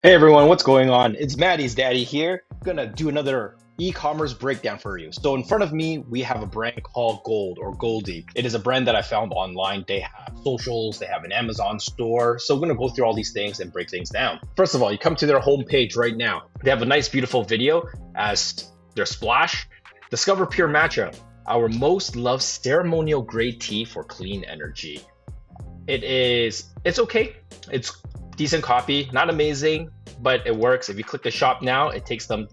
Hey everyone, what's going on? It's Maddie's daddy here. Gonna do another e-commerce breakdown for you. So in front of me, we have a brand called Gold or Goldie. It is a brand that I found online. They have socials, they have an Amazon store. So we're gonna go through all these things and break things down. First of all, you come to their homepage right now. They have a nice, beautiful video as their splash. Discover Pure Matcha, our most loved ceremonial grade tea for clean energy. It's okay. It's decent copy, not amazing, but it works. If you click the shop now, it takes you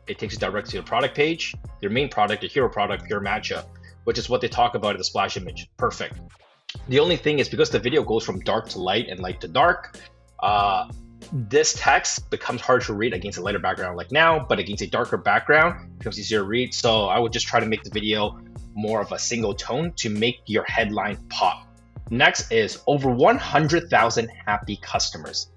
directly to the product page. Their main product, their hero product, Pure Matcha, which is what they talk about in the splash image. Perfect. The only thing is because the video goes from dark to light and light to dark, this text becomes hard to read against a lighter background like now, but against a darker background, it becomes easier to read. So I would just try to make the video more of a single tone to make your headline pop. Next is over 100,000 happy customers.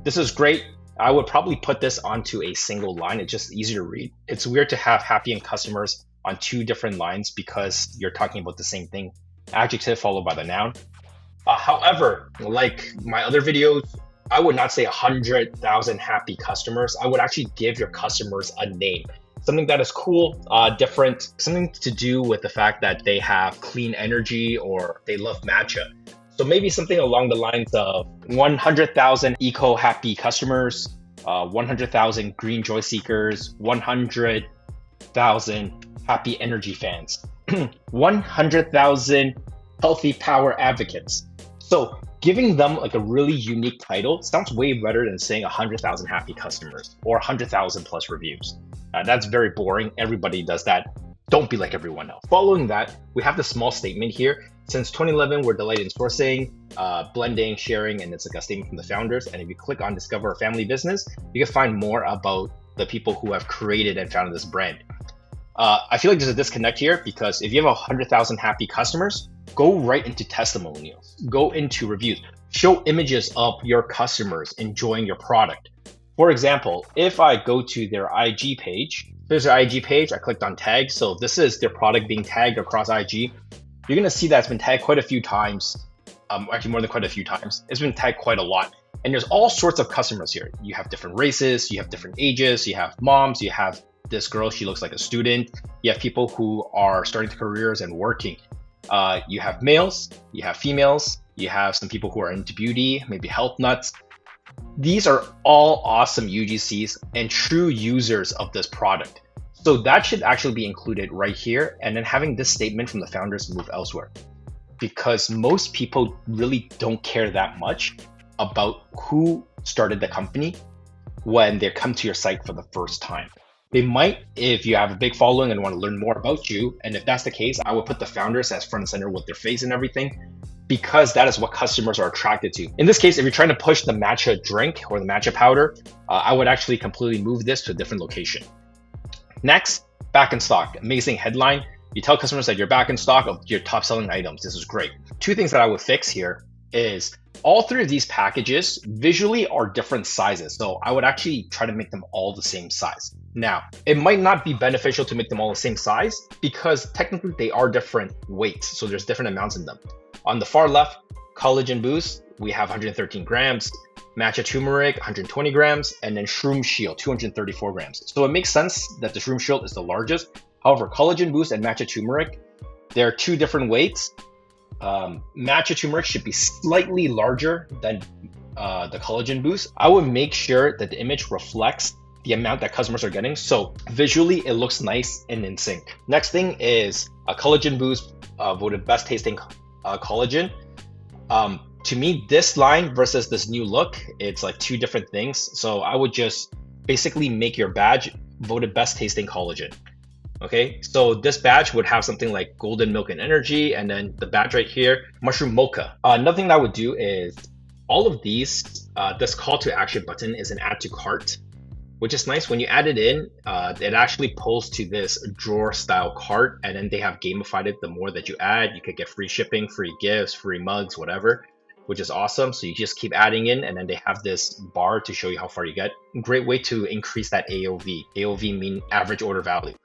This is great. I would probably put this onto a single line. It's just easier to read. It's weird to have happy and customers on two different lines because you're talking about the same thing. Adjective followed by the noun. However, like my other videos, I would not say 100,000 happy customers. I would actually give your customers a name. Something that is cool, different, something to do with the fact that they have clean energy or they love matcha. So maybe something along the lines of 100,000 eco-happy customers, 100,000 green joy seekers, 100,000 happy energy fans, 100,000 healthy power advocates. So giving them like a really unique title sounds way better than saying 100,000 happy customers or 100,000 plus reviews. That's very boring. Everybody does that. Don't be like everyone else. Following that, we have the small statement here. Since 2011, we're delighted in sourcing, blending, sharing, and it's like a statement from the founders. And if you click on Discover a Family Business, you can find more about the people who have created and founded this brand. I feel like there's a disconnect here because if you have 100,000 happy customers, go right into testimonials, go into reviews, show images of your customers enjoying your product. For example, if I go to their IG page, there's their IG page, I clicked on tag. So this is their product being tagged across IG. You're gonna see that it's been tagged quite a few times, actually more than quite a few times. It's been tagged quite a lot. And there's all sorts of customers here. You have different races, you have different ages, you have moms, you have this girl, she looks like a student. You have people who are starting their careers and working. You have males, you have females, you have some people who are into beauty, maybe health nuts. These are all awesome UGCs and true users of this product. So that should actually be included right here. And then having this statement from the founders move elsewhere. Because most people really don't care that much about who started the company when they come to your site for the first time. They might, if you have a big following and want to learn more about you, and if that's the case, I would put the founders as front and center with their face and everything, because that is what customers are attracted to. In this case, if you're trying to push the matcha drink or the matcha powder, I would actually completely move this to a different location. Next, back in stock. Amazing headline. You tell customers that you're back in stock of your top selling items. This is great. Two things that I would fix here is all three of these packages visually are different sizes. So I would actually try to make them all the same size. Now, it might not be beneficial to make them all the same size because technically they are different weights. So there's different amounts in them. On the far left, Collagen Boost, we have 113 grams, Matcha Turmeric, 120 grams, and then Shroom Shield, 234 grams. So it makes sense that the Shroom Shield is the largest. However, Collagen Boost and Matcha Turmeric, they're two different weights. Matcha Turmeric should be slightly larger than the Collagen Boost. I would make sure that the image reflects the amount that customers are getting. So visually, it looks nice and in sync. Next thing is a Collagen Boost voted best tasting collagen. To me, this line versus this new look, it's like two different things. So I would just basically make your badge voted best tasting collagen. Okay, so this badge would have something like golden milk and energy, and then the badge right here, mushroom mocha. Another thing that I would do is all of these, this call to action button is an add to cart, which is nice. When you add it in, it actually pulls to this drawer style cart, and then they have gamified it. The more that you add, you could get free shipping, free gifts, free mugs, whatever, which is awesome. So you just keep adding in, and then they have this bar to show you how far you get. Great way to increase that AOV. AOV mean average order value.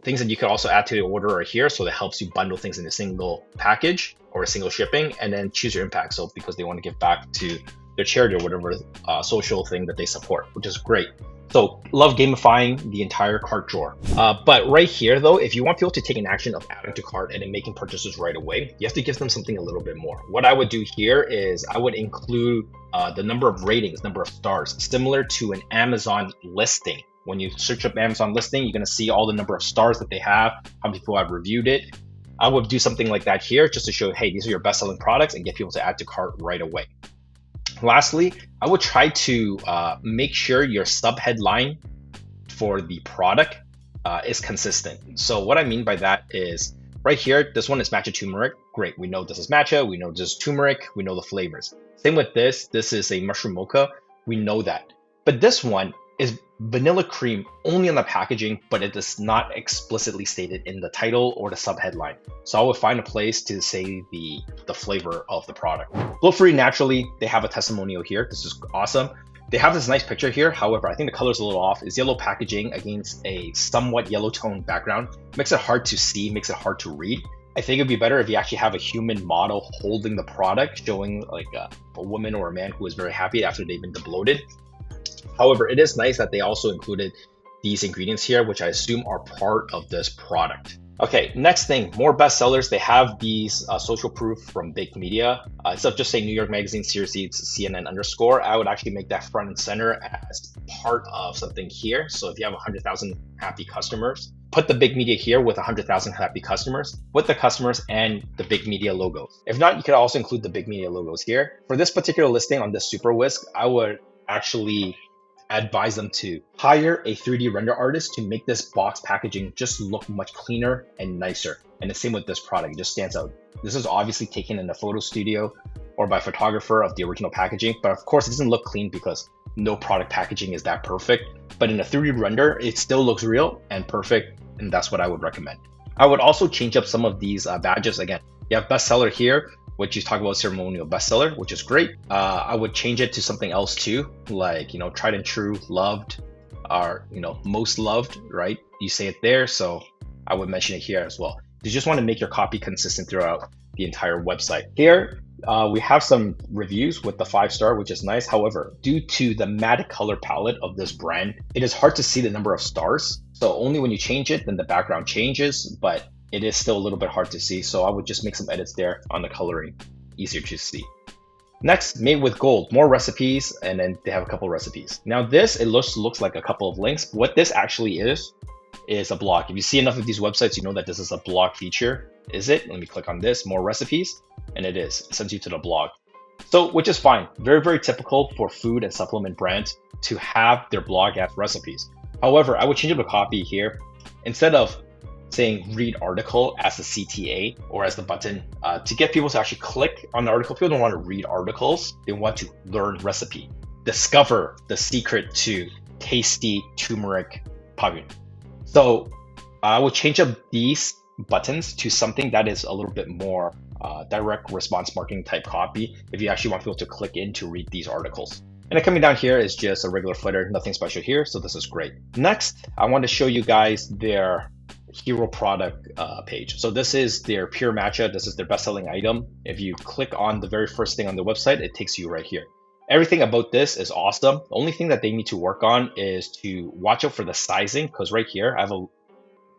Things that you could also add to the order are here, so that helps you bundle things in a single package or a single shipping, and then choose your impact. So because they want to give back to their charity or whatever social thing that they support, which is great. So love gamifying the entire cart drawer. But right here though, if you want people to take an action of adding to cart and then making purchases right away, you have to give them something a little bit more. What I would do here is I would include the number of ratings, number of stars, similar to an Amazon listing. When you search up Amazon listing, you're gonna see all the number of stars that they have, how many people have reviewed it. I would do something like that here just to show, hey, these are your best-selling products and get people to add to cart right away. Lastly, I would try to make sure your subheadline for the product is consistent. So what I mean by that is right here, this one is matcha turmeric. Great, we know this is matcha, we know this is turmeric, we know the flavors. Same with this is a mushroom mocha, we know that. But this one is vanilla cream only on the packaging, but it is not explicitly stated in the title or the subheadline. So I would find a place to say the flavor of the product. Bloat-free naturally, they have a testimonial here. This is awesome. They have this nice picture here. However, I think the color's a little off. It's yellow packaging against a somewhat yellow tone background. Makes it hard to see, makes it hard to read. I think it'd be better if you actually have a human model holding the product, showing like a woman or a man who is very happy after they've been debloated. However, it is nice that they also included these ingredients here, which I assume are part of this product. Okay, next thing, more bestsellers. They have these social proof from big media. Instead of just saying New York Magazine, Series, CNN _, I would actually make that front and center as part of something here. So if you have 100,000 happy customers, put the big media here with 100,000 happy customers, with the customers and the big media logos. If not, you could also include the big media logos here. For this particular listing on this Super Whisk, I would actually advise them to hire a 3D render artist to make this box packaging just look much cleaner and nicer. And the same with this product, it just stands out. This is obviously taken in a photo studio or by a photographer of the original packaging, but of course it doesn't look clean because no product packaging is that perfect. But in a 3D render, it still looks real and perfect, and that's what I would recommend. I would also change up some of these badges. Again, you have bestseller here, which you talk about ceremonial bestseller, which is great. I would change it to something else too, like, tried and true, loved, or, most loved, right? You say it there, so I would mention it here as well. You just want to make your copy consistent throughout the entire website. Here, we have some reviews with the 5-star, which is nice. However, due to the matte color palette of this brand, it is hard to see the number of stars. So only when you change it, then the background changes, but it is still a little bit hard to see. So I would just make some edits there on the coloring, easier to see. Next, made with gold, more recipes, and then they have a couple recipes. Now this, it looks like a couple of links. What this actually is a blog. If you see enough of these websites, you know that this is a blog feature. Is it? Let me click on this, more recipes, and it is. It sends you to the blog. So, which is fine. Very, very typical for food and supplement brands to have their blog as recipes. However, I would change up the copy here. Instead of saying read article as the CTA or as the button to get people to actually click on the article. People don't want to read articles. They want to learn recipe, discover the secret to tasty turmeric paguen. So I will change up these buttons to something that is a little bit more direct response marketing type copy if you actually want people to click in to read these articles. And then coming down here is just a regular footer, nothing special here, so this is great. Next, I want to show you guys their hero product page. So this is their pure matcha. This is their best-selling item. If you click on the very first thing on the website, it takes you right here. Everything about this is awesome. The only thing that they need to work on is to watch out for the sizing, because right here I have a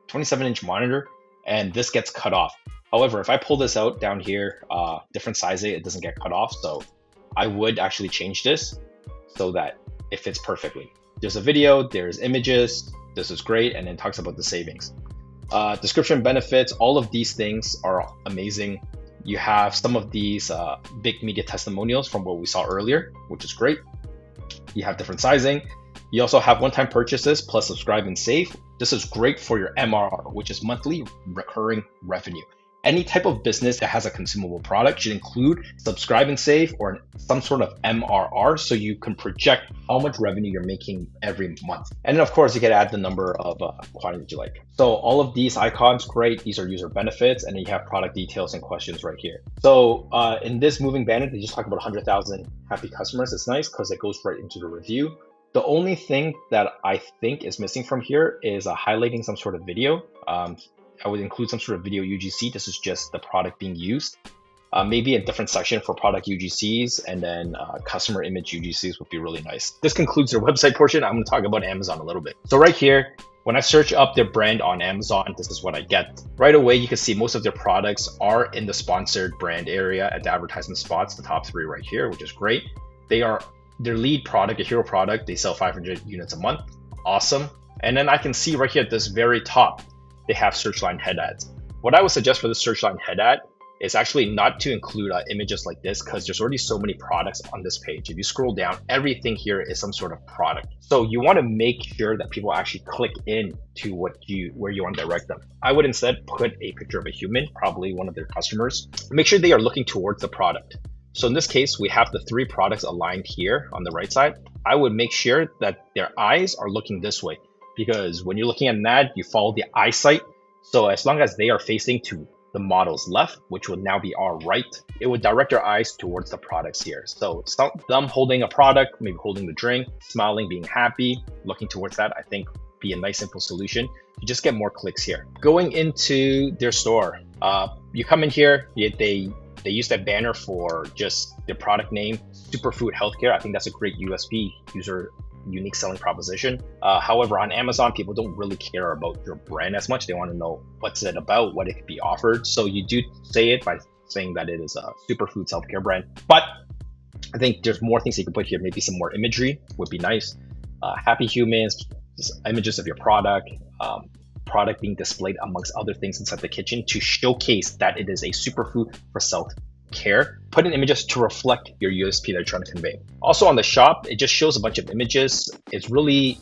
27-inch monitor and this gets cut off. However, if I pull this out down here, different sizing, it doesn't get cut off. So I would actually change this so that it fits perfectly. There's a video, there's images, this is great, and then talks about the savings. Description, benefits, all of these things are amazing. You have some of these big media testimonials from what we saw earlier, which is great. You have different sizing. You also have one-time purchases plus subscribe and save. This is great for your MRR, which is monthly recurring revenue. Any type of business that has a consumable product should include subscribe and save or some sort of MRR so you can project how much revenue you're making every month. And then of course you can add the number of quantity that you like. So all of these icons, great. These are user benefits, and then you have product details and questions right here. So in this moving banner, they just talk about 100,000 happy customers. It's nice because it goes right into the review. The only thing that I think is missing from here is highlighting some sort of video. I would include some sort of video UGC. This is just the product being used. Maybe a different section for product UGCs, and then customer image UGCs would be really nice. This concludes their website portion. I'm going to talk about Amazon a little bit. So right here, when I search up their brand on Amazon, this is what I get. Right away, you can see most of their products are in the sponsored brand area at the advertisement spots, the top 3 right here, which is great. They are their lead product, a hero product. They sell 500 units a month. Awesome. And then I can see right here at this very top, they have Searchline head ads. What I would suggest for the Searchline head ad is actually not to include images like this, because there's already so many products on this page. If you scroll down, everything here is some sort of product. So you want to make sure that people actually click in to where you want to direct them. I would instead put a picture of a human, probably one of their customers. Make sure they are looking towards the product. So in this case, we have the 3 products aligned here on the right side. I would make sure that their eyes are looking this way, because when you're looking at an ad, you follow the eyesight. So as long as they are facing to the model's left, which would now be our right, it would direct your eyes towards the products here. So them holding a product, maybe holding the drink, smiling, being happy, looking towards that, I think be a nice simple solution. You just get more clicks here. Going into their store, you come in here, they use that banner for just their product name, Superfood Healthcare. I think that's a great USP, unique selling proposition. However, on Amazon, people don't really care about your brand as much. They want to know what's it about, what it could be offered. So you do say it by saying that it is a superfood self-care brand. But I think there's more things you can put here. Maybe some more imagery would be nice. Happy humans, images of your product, product being displayed amongst other things inside the kitchen to showcase that it is a superfood for self-care. Put in images to reflect your USP that you're trying to convey. Also on the shop, it just shows a bunch of images. It's really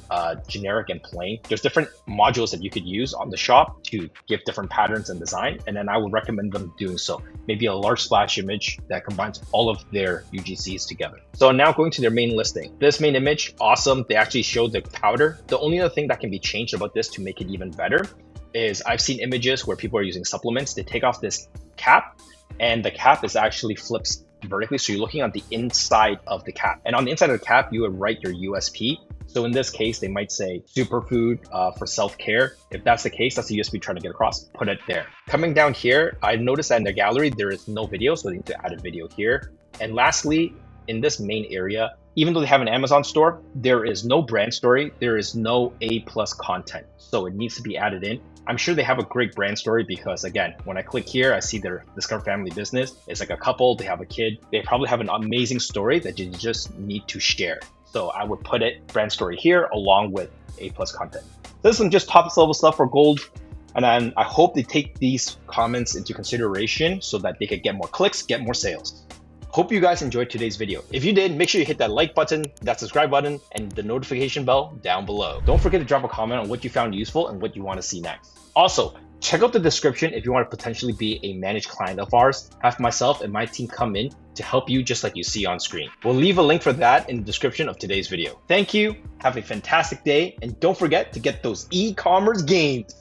generic and plain. There's different modules that you could use on the shop to give different patterns and design, and then I would recommend them doing so. Maybe a large splash image that combines all of their UGCs together. So now going to their main listing. This main image, awesome. They actually showed the powder. The only other thing that can be changed about this to make it even better is I've seen images where people are using supplements. They take off this cap, and the cap is actually flips vertically, so you're looking on the inside of the cap. And on the inside of the cap, you would write your USP. So in this case, they might say superfood for self-care. If that's the case, that's the USP trying to get across. Put it there. Coming down here, I noticed that in the gallery, there is no video, so they need to add a video here. And lastly, in this main area, even though they have an Amazon store, there is no brand story. There is no A+ content. So it needs to be added in. I'm sure they have a great brand story because, again, when I click here, I see their Discover Family Business. It's like a couple, they have a kid. They probably have an amazing story that you just need to share. So I would put it brand story here along with A+ content. This is just top level stuff for gold. And then I hope they take these comments into consideration so that they could get more clicks, get more sales. Hope you guys enjoyed today's video. If you did, make sure you hit that like button, that subscribe button, and the notification bell down below. Don't forget to drop a comment on what you found useful and what you want to see next. Also, check out the description if you want to potentially be a managed client of ours. Have myself and my team come in to help you just like you see on screen. We'll leave a link for that in the description of today's video. Thank you, have a fantastic day, and don't forget to get those e-commerce gains.